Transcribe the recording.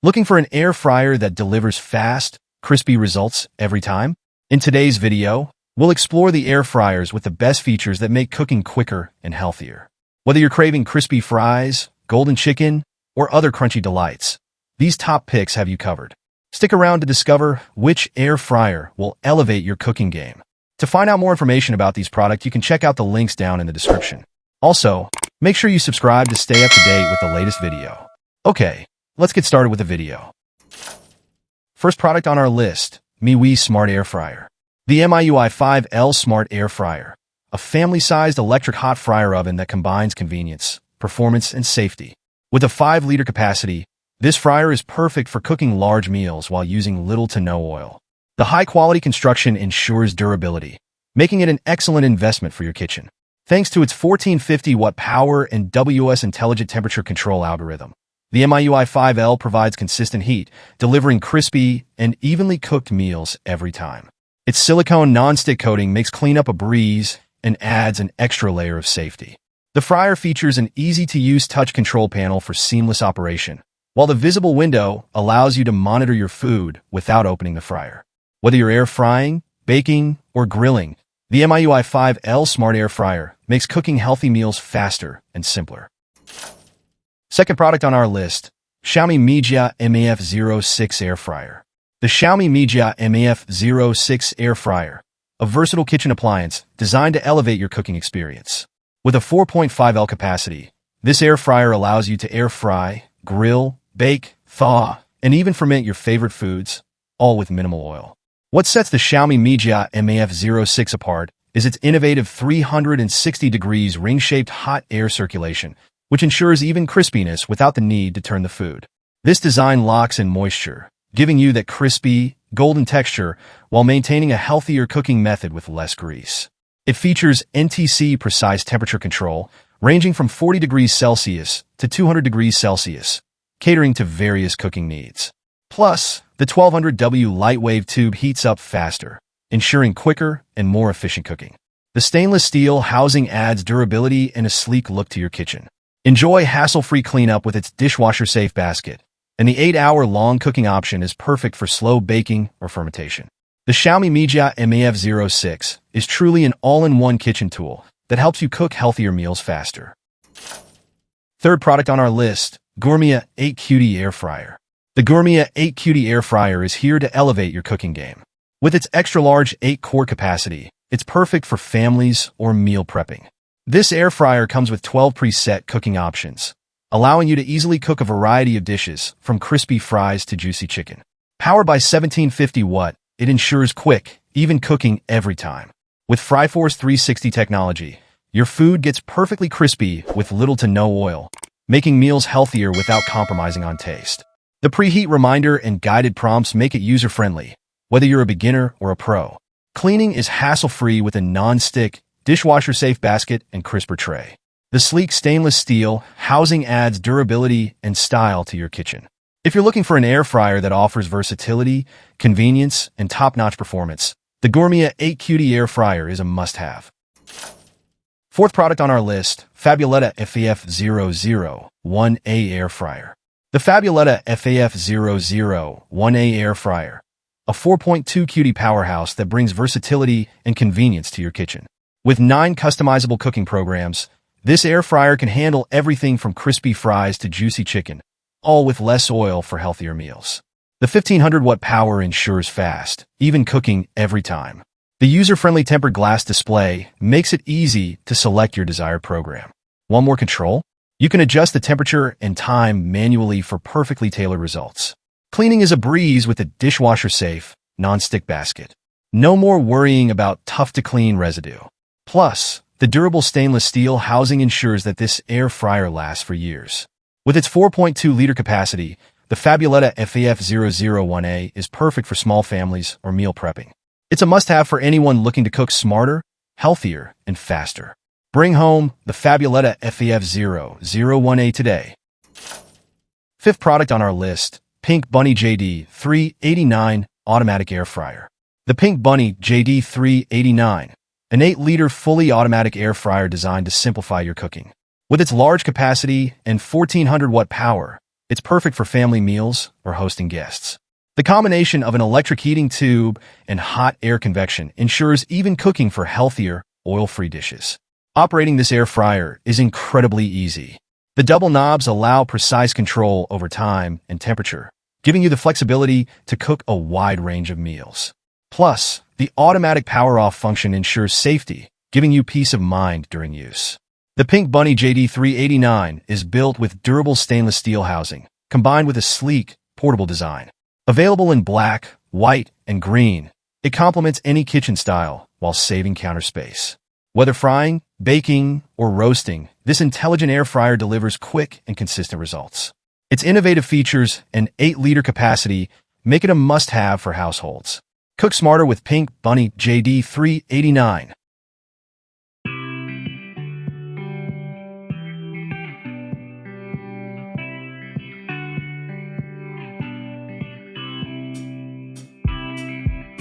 Looking for an air fryer that delivers fast, crispy results every time? In today's video, we'll explore the air fryers with the best features that make cooking quicker and healthier. Whether you're craving crispy fries, golden chicken, or other crunchy delights, these top picks have you covered. Stick around to discover which air fryer will elevate your cooking game. To find out more information about these products, you can check out the links down in the description. Also, make sure you subscribe to stay up to date with the latest video. Okay, let's get started with the video. First product on our list, Miui Smart Air Fryer. The Miui 5L Smart Air Fryer, a family-sized electric hot fryer oven that combines convenience, performance, and safety. With a 5-liter capacity, this fryer is perfect for cooking large meals while using little to no oil. The high-quality construction ensures durability, making it an excellent investment for your kitchen. Thanks to its 1450-watt power and WS intelligent temperature control algorithm, the Miui 5L provides consistent heat, delivering crispy and evenly cooked meals every time. Its silicone non-stick coating makes cleanup a breeze and adds an extra layer of safety. The fryer features an easy-to-use touch control panel for seamless operation, while the visible window allows you to monitor your food without opening the fryer. Whether you're air frying, baking, or grilling, the Miui 5L Smart Air Fryer makes cooking healthy meals faster and simpler. Second product on our list, Xiaomi Mijia MAF06 Air Fryer. The Xiaomi Mijia MAF06 Air Fryer, a versatile kitchen appliance designed to elevate your cooking experience. With a 4.5L capacity, this air fryer allows you to air fry, grill, bake, thaw, and even ferment your favorite foods, all with minimal oil. What sets the Xiaomi Mijia MAF06 apart is its innovative 360 degrees ring-shaped hot air circulation, which ensures even crispiness without the need to turn the food. This design locks in moisture, giving you that crispy, golden texture while maintaining a healthier cooking method with less grease. It features NTC precise temperature control, ranging from 40 degrees Celsius to 200 degrees Celsius, catering to various cooking needs. Plus, the 1200W light wave tube heats up faster, ensuring quicker and more efficient cooking. The stainless steel housing adds durability and a sleek look to your kitchen. Enjoy hassle-free cleanup with its dishwasher-safe basket, and the 8-hour-long cooking option is perfect for slow baking or fermentation. The Xiaomi Mijia MAF06 is truly an all-in-one kitchen tool that helps you cook healthier meals faster. Third product on our list, Gourmia 8QD Air Fryer. The Gourmia 8QD Air Fryer is here to elevate your cooking game. With its extra-large 8-core capacity, it's perfect for families or meal prepping. This air fryer comes with 12 preset cooking options, allowing you to easily cook a variety of dishes, from crispy fries to juicy chicken. Powered by 1750 watt, it ensures quick, even cooking every time. With FryForce 360 technology, your food gets perfectly crispy with little to no oil, making meals healthier without compromising on taste. The preheat reminder and guided prompts make it user-friendly, whether you're a beginner or a pro. Cleaning is hassle-free with a non-stick, dishwasher-safe basket and crisper tray. The sleek stainless steel housing adds durability and style to your kitchen. If you're looking for an air fryer that offers versatility, convenience, and top-notch performance, the Gourmia 8QD Air Fryer is a must-have. Fourth product on our list, Fabuletta FAF001A Air Fryer. The Fabuletta FAF001A Air Fryer, a 4.2 QD powerhouse that brings versatility and convenience to your kitchen. With 9 customizable cooking programs, this air fryer can handle everything from crispy fries to juicy chicken, all with less oil for healthier meals. The 1500-watt power ensures fast, even cooking every time. The user-friendly tempered glass display makes it easy to select your desired program. Want more control? You can adjust the temperature and time manually for perfectly tailored results. Cleaning is a breeze with a dishwasher-safe, non-stick basket. No more worrying about tough-to-clean residue. Plus, the durable stainless steel housing ensures that this air fryer lasts for years. With its 4.2-liter capacity, the Fabuletta FAF001A is perfect for small families or meal prepping. It's a must-have for anyone looking to cook smarter, healthier, and faster. Bring home the Fabuletta FAF001A today. Fifth product on our list, Pink Bunny JD389 Automatic Air Fryer. The Pink Bunny JD389, an 8-liter fully automatic air fryer designed to simplify your cooking. With its large capacity and 1400-watt power, It's perfect for family meals or hosting guests. The combination of an electric heating tube and hot air convection ensures even cooking for healthier, oil-free dishes. Operating this air fryer is incredibly easy. The double knobs allow precise control over time and temperature, giving you the flexibility to cook a wide range of meals. Plus, the automatic power-off function ensures safety, giving you peace of mind during use. The Pink Bunny JD389 is built with durable stainless steel housing, combined with a sleek, portable design. Available in black, white, and green, it complements any kitchen style while saving counter space. Whether frying, baking, or roasting, this intelligent air fryer delivers quick and consistent results. Its innovative features and 8-liter capacity make it a must-have for households. Cook smarter with Pink Bunny JD389.